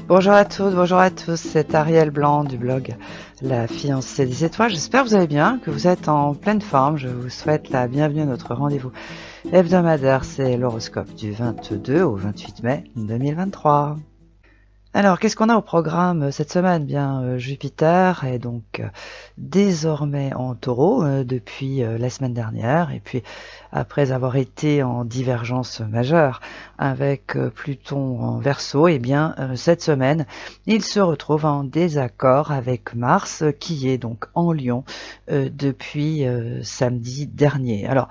Bonjour à toutes, bonjour à tous, c'est Ariel Blanc du blog La Fiancée des Étoiles. J'espère que vous allez bien, que vous êtes en pleine forme. Je vous souhaite la bienvenue à notre rendez-vous hebdomadaire. C'est l'horoscope du 22 au 28 mai 2023. Alors, qu'est-ce qu'on a au programme cette semaine? Bien, Jupiter est donc désormais en Taureau depuis la semaine dernière, et puis après avoir été en divergence majeure avec Pluton en Verseau, et bien cette semaine, il se retrouve en désaccord avec Mars, qui est donc en Lion depuis samedi dernier. Alors,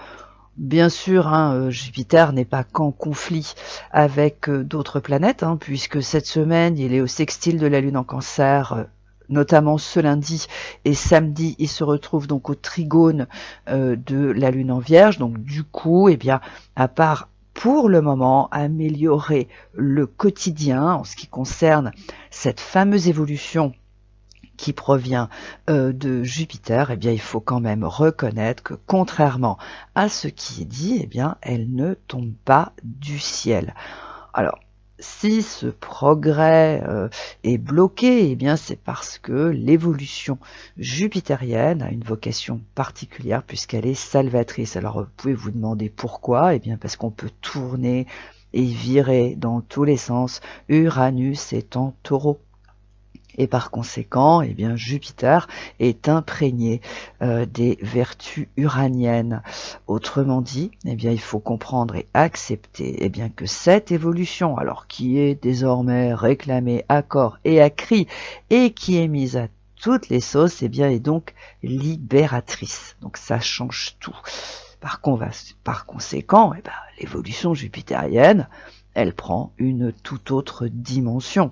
bien sûr, Jupiter n'est pas qu'en conflit avec d'autres planètes, puisque cette semaine, il est au sextile de la Lune en Cancer, notamment ce lundi, et samedi, il se retrouve donc au trigone de la Lune en Vierge. Donc du coup, eh bien, à part pour le moment améliorer le quotidien en ce qui concerne cette fameuse évolution qui provient de Jupiter, eh bien, il faut quand même reconnaître que contrairement à ce qui est dit, eh bien, elle ne tombe pas du ciel. Alors, si ce progrès est bloqué, eh bien, c'est parce que l'évolution jupitérienne a une vocation particulière puisqu'elle est salvatrice. Alors, vous pouvez vous demander pourquoi. Eh bien, parce qu'on peut tourner et virer dans tous les sens. Uranus est en Taureau. Et par conséquent, eh bien, Jupiter est imprégné des vertus uraniennes. Autrement dit, eh bien, il faut comprendre et accepter eh bien, que cette évolution, alors qui est désormais réclamée à corps et à cri, et qui est mise à toutes les sauces, eh bien, est donc libératrice. Donc ça change tout. Par conséquent, eh bien, l'évolution jupitérienne, elle prend une toute autre dimension.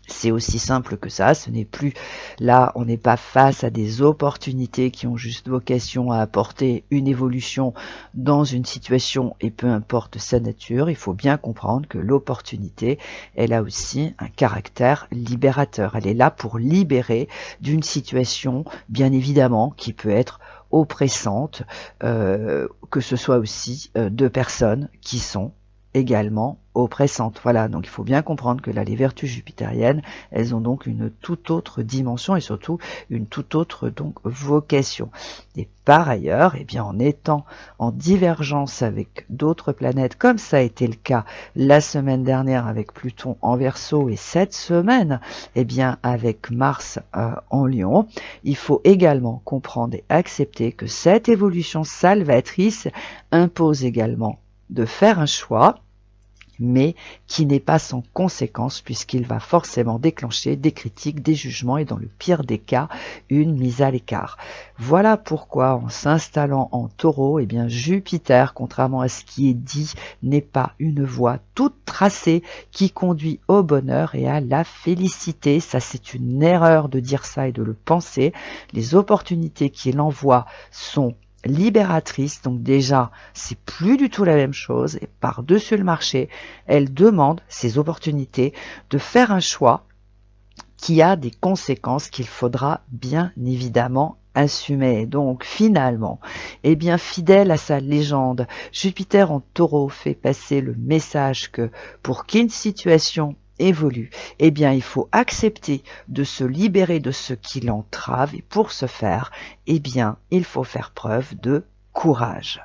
C'est aussi simple que ça, ce n'est plus là, on n'est pas face à des opportunités qui ont juste vocation à apporter une évolution dans une situation et peu importe sa nature, il faut bien comprendre que l'opportunité, elle a aussi un caractère libérateur. Elle est là pour libérer d'une situation, bien évidemment, qui peut être oppressante, que ce soit aussi de personnes qui sont également oppressantes. Voilà, donc il faut bien comprendre que là, les vertus jupitériennes, elles ont donc une toute autre dimension et surtout une toute autre donc vocation. Et par ailleurs, eh bien, en étant en divergence avec d'autres planètes, comme ça a été le cas la semaine dernière avec Pluton en Verseau et cette semaine, eh bien, avec Mars en Lion, il faut également comprendre et accepter que cette évolution salvatrice impose également de faire un choix, mais qui n'est pas sans conséquence puisqu'il va forcément déclencher des critiques, des jugements et dans le pire des cas, une mise à l'écart. Voilà pourquoi en s'installant en Taureau, eh bien Jupiter, contrairement à ce qui est dit, n'est pas une voie toute tracée qui conduit au bonheur et à la félicité. Ça, c'est une erreur de dire ça et de le penser. Les opportunités qu'il envoie sont libératrice, donc déjà c'est plus du tout la même chose et par-dessus le marché, elle demande ces opportunités de faire un choix qui a des conséquences qu'il faudra bien évidemment assumer. Donc finalement, eh bien fidèle à sa légende, Jupiter en Taureau fait passer le message que pour qu'une situation évolue, eh bien il faut accepter de se libérer de ce qui l'entrave et pour ce faire, eh bien il faut faire preuve de courage.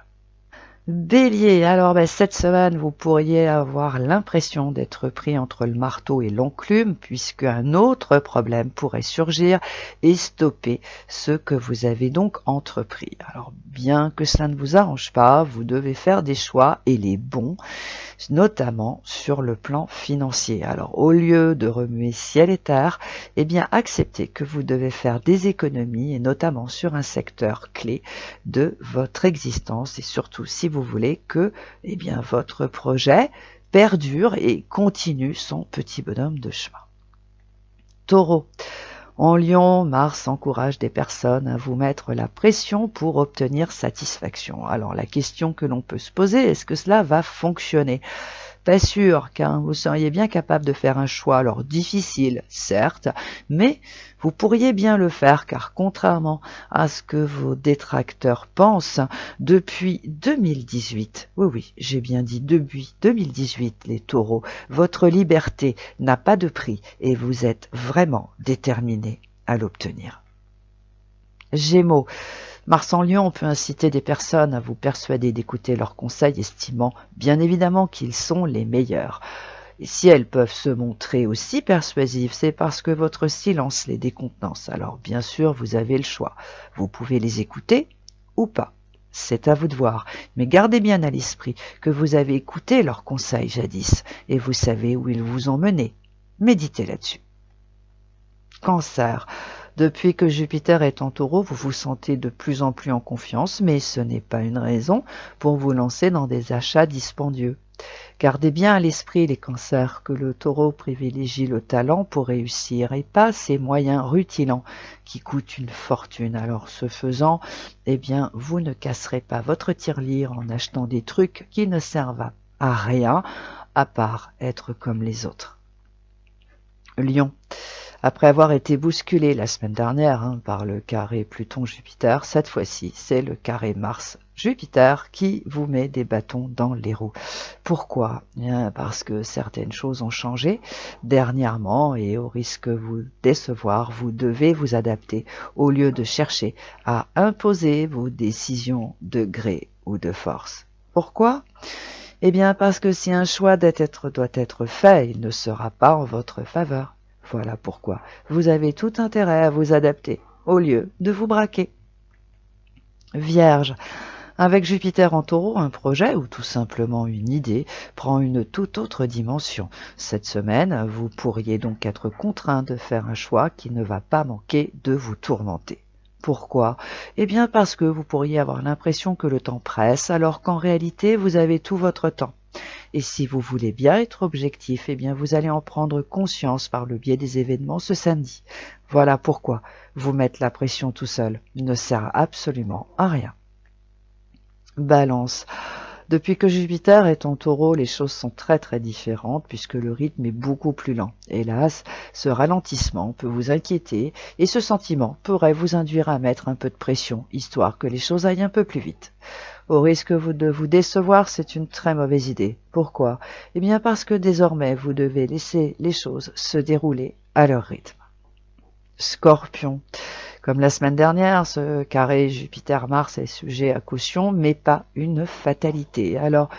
Bélier, alors cette semaine, vous pourriez avoir l'impression d'être pris entre le marteau et l'enclume, puisque un autre problème pourrait surgir et stopper ce que vous avez donc entrepris. Alors, bien que cela ne vous arrange pas, vous devez faire des choix, et les bons, notamment sur le plan financier. Alors, au lieu de remuer ciel et terre, eh bien, acceptez que vous devez faire des économies, et notamment sur un secteur clé de votre existence, et surtout si vous voulez que eh bien, votre projet perdure et continue son petit bonhomme de chemin. Taureau. En Lion, Mars encourage des personnes à vous mettre la pression pour obtenir satisfaction. Alors la question que l'on peut se poser, est-ce que cela va fonctionner ? Pas sûr, car vous seriez bien capable de faire un choix, alors difficile, certes, mais vous pourriez bien le faire, car contrairement à ce que vos détracteurs pensent, depuis 2018, oui, j'ai bien dit depuis 2018, les taureaux, votre liberté n'a pas de prix et vous êtes vraiment déterminés à l'obtenir. Gémeaux. Mars en Lion peut inciter des personnes à vous persuader d'écouter leurs conseils, estimant bien évidemment qu'ils sont les meilleurs. Et si elles peuvent se montrer aussi persuasives, c'est parce que votre silence les décontenance. Alors bien sûr, vous avez le choix. Vous pouvez les écouter ou pas. C'est à vous de voir. Mais gardez bien à l'esprit que vous avez écouté leurs conseils jadis et vous savez où ils vous ont mené. Méditez là-dessus. Cancer. Depuis que Jupiter est en Taureau, vous vous sentez de plus en plus en confiance, mais ce n'est pas une raison pour vous lancer dans des achats dispendieux. Gardez bien à l'esprit, les cancers, que le Taureau privilégie le talent pour réussir et pas ces moyens rutilants qui coûtent une fortune. Alors ce faisant, eh bien, vous ne casserez pas votre tirelire en achetant des trucs qui ne servent à rien, à part être comme les autres. Lion. Après avoir été bousculé la semaine dernière par le carré Pluton-Jupiter, cette fois-ci, c'est le carré Mars-Jupiter qui vous met des bâtons dans les roues. Pourquoi ? Bien, parce que certaines choses ont changé dernièrement et au risque de vous décevoir, vous devez vous adapter au lieu de chercher à imposer vos décisions de gré ou de force. Pourquoi ? Eh bien, parce que si un choix doit être fait, il ne sera pas en votre faveur. Voilà pourquoi vous avez tout intérêt à vous adapter au lieu de vous braquer. Vierge. Avec Jupiter en Taureau, un projet ou tout simplement une idée prend une toute autre dimension. Cette semaine, vous pourriez donc être contraint de faire un choix qui ne va pas manquer de vous tourmenter. Pourquoi ? Eh bien parce que vous pourriez avoir l'impression que le temps presse, alors qu'en réalité, vous avez tout votre temps. Et si vous voulez bien être objectif, eh bien vous allez en prendre conscience par le biais des événements ce samedi. Voilà pourquoi vous mettre la pression tout seul ne sert absolument à rien. Balance. Depuis que Jupiter est en Taureau, les choses sont très différentes puisque le rythme est beaucoup plus lent. Hélas, ce ralentissement peut vous inquiéter et ce sentiment pourrait vous induire à mettre un peu de pression, histoire que les choses aillent un peu plus vite. Au risque de vous décevoir, c'est une très mauvaise idée. Pourquoi ? Eh bien parce que désormais, vous devez laisser les choses se dérouler à leur rythme. Scorpion. Comme la semaine dernière, ce carré Jupiter-Mars est sujet à caution, mais pas une fatalité. Alors,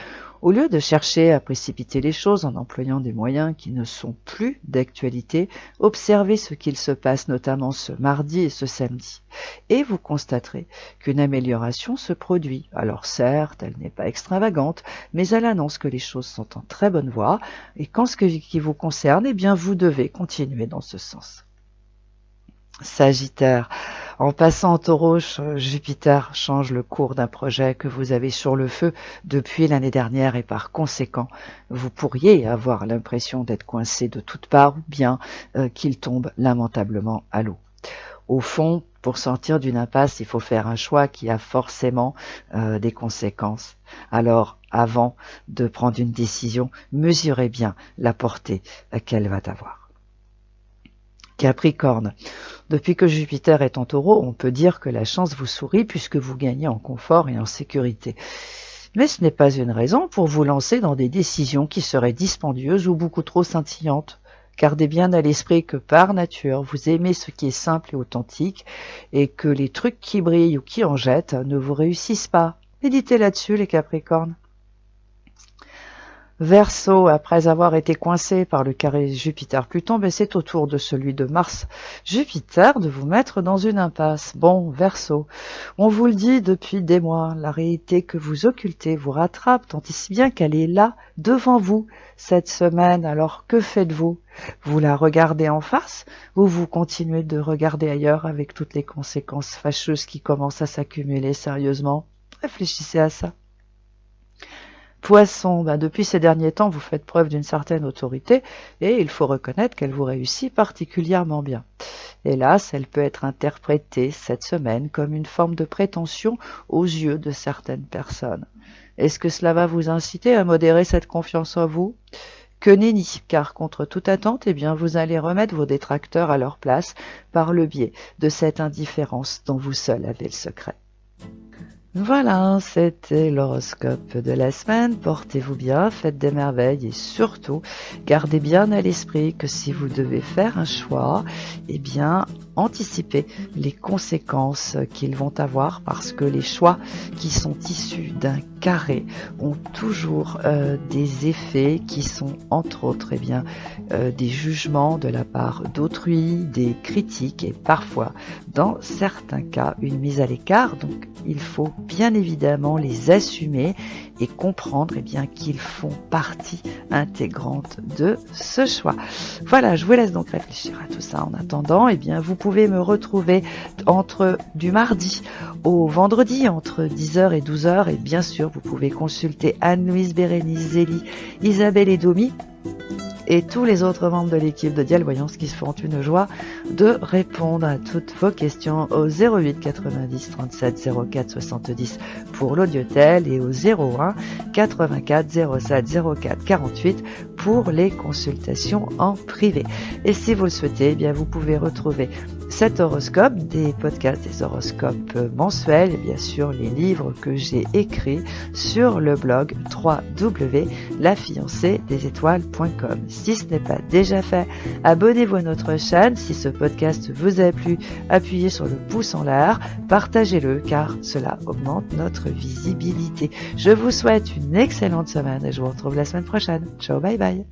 au lieu de chercher à précipiter les choses en employant des moyens qui ne sont plus d'actualité, observez ce qu'il se passe notamment ce mardi et ce samedi. Et vous constaterez qu'une amélioration se produit. Alors certes, elle n'est pas extravagante, mais elle annonce que les choses sont en très bonne voie, et qu'en ce qui vous concerne, eh bien vous devez continuer dans ce sens. Sagittaire. En passant en Taureau, Jupiter change le cours d'un projet que vous avez sur le feu depuis l'année dernière et par conséquent, vous pourriez avoir l'impression d'être coincé de toutes parts ou bien qu'il tombe lamentablement à l'eau. Au fond, pour sortir d'une impasse, il faut faire un choix qui a forcément des conséquences. Alors, avant de prendre une décision, mesurez bien la portée qu'elle va avoir. Capricorne. Depuis que Jupiter est en Taureau, on peut dire que la chance vous sourit puisque vous gagnez en confort et en sécurité. Mais ce n'est pas une raison pour vous lancer dans des décisions qui seraient dispendieuses ou beaucoup trop scintillantes. Gardez bien à l'esprit que par nature, vous aimez ce qui est simple et authentique et que les trucs qui brillent ou qui en jettent ne vous réussissent pas. Méditez là-dessus, les Capricornes. Verseau, après avoir été coincé par le carré Jupiter-Pluton, c'est au tour de celui de Mars-Jupiter de vous mettre dans une impasse. Bon, Verseau, on vous le dit depuis des mois, la réalité que vous occultez vous rattrape, tant et si bien qu'elle est là, devant vous, cette semaine. Alors que faites-vous ? Vous la regardez en face ou vous continuez de regarder ailleurs avec toutes les conséquences fâcheuses qui commencent à s'accumuler sérieusement ? Réfléchissez à ça. Poisson, depuis ces derniers temps, vous faites preuve d'une certaine autorité et il faut reconnaître qu'elle vous réussit particulièrement bien. Hélas, elle peut être interprétée cette semaine comme une forme de prétention aux yeux de certaines personnes. Est-ce que cela va vous inciter à modérer cette confiance en vous? Que nenni, car contre toute attente, vous allez remettre vos détracteurs à leur place par le biais de cette indifférence dont vous seul avez le secret. Voilà, c'était l'horoscope de la semaine. Portez-vous bien, faites des merveilles et surtout, gardez bien à l'esprit que si vous devez faire un choix, anticipez les conséquences qu'ils vont avoir parce que les choix qui sont issus d'un carré ont toujours des effets qui sont entre autres des jugements de la part d'autrui, des critiques et parfois dans certains cas une mise à l'écart. Donc il faut bien évidemment les assumer et comprendre qu'ils font partie intégrante de ce choix. Voilà, je vous laisse donc réfléchir à tout ça. En attendant, vous pouvez me retrouver entre du mardi au vendredi entre 10h et 12h et bien sûr vous pouvez consulter Anne-Louise, Bérénice, Zélie, Isabelle et Domi et tous les autres membres de l'équipe de Dial Voyance qui se font une joie de répondre à toutes vos questions au 08 90 37 04 70 pour l'audiotel et au 01 84 07 04 48 pour les consultations en privé. Et si vous le souhaitez, vous pouvez retrouver cet horoscope, des podcasts, des horoscopes mensuels et bien sûr les livres que j'ai écrits sur le blog www.lafiancéedesétoiles.com. Si ce n'est pas déjà fait, abonnez-vous à notre chaîne. Si ce podcast vous a plu, appuyez sur le pouce en l'air, partagez-le car cela augmente notre visibilité. Je vous souhaite une excellente semaine et je vous retrouve la semaine prochaine. Ciao, bye bye.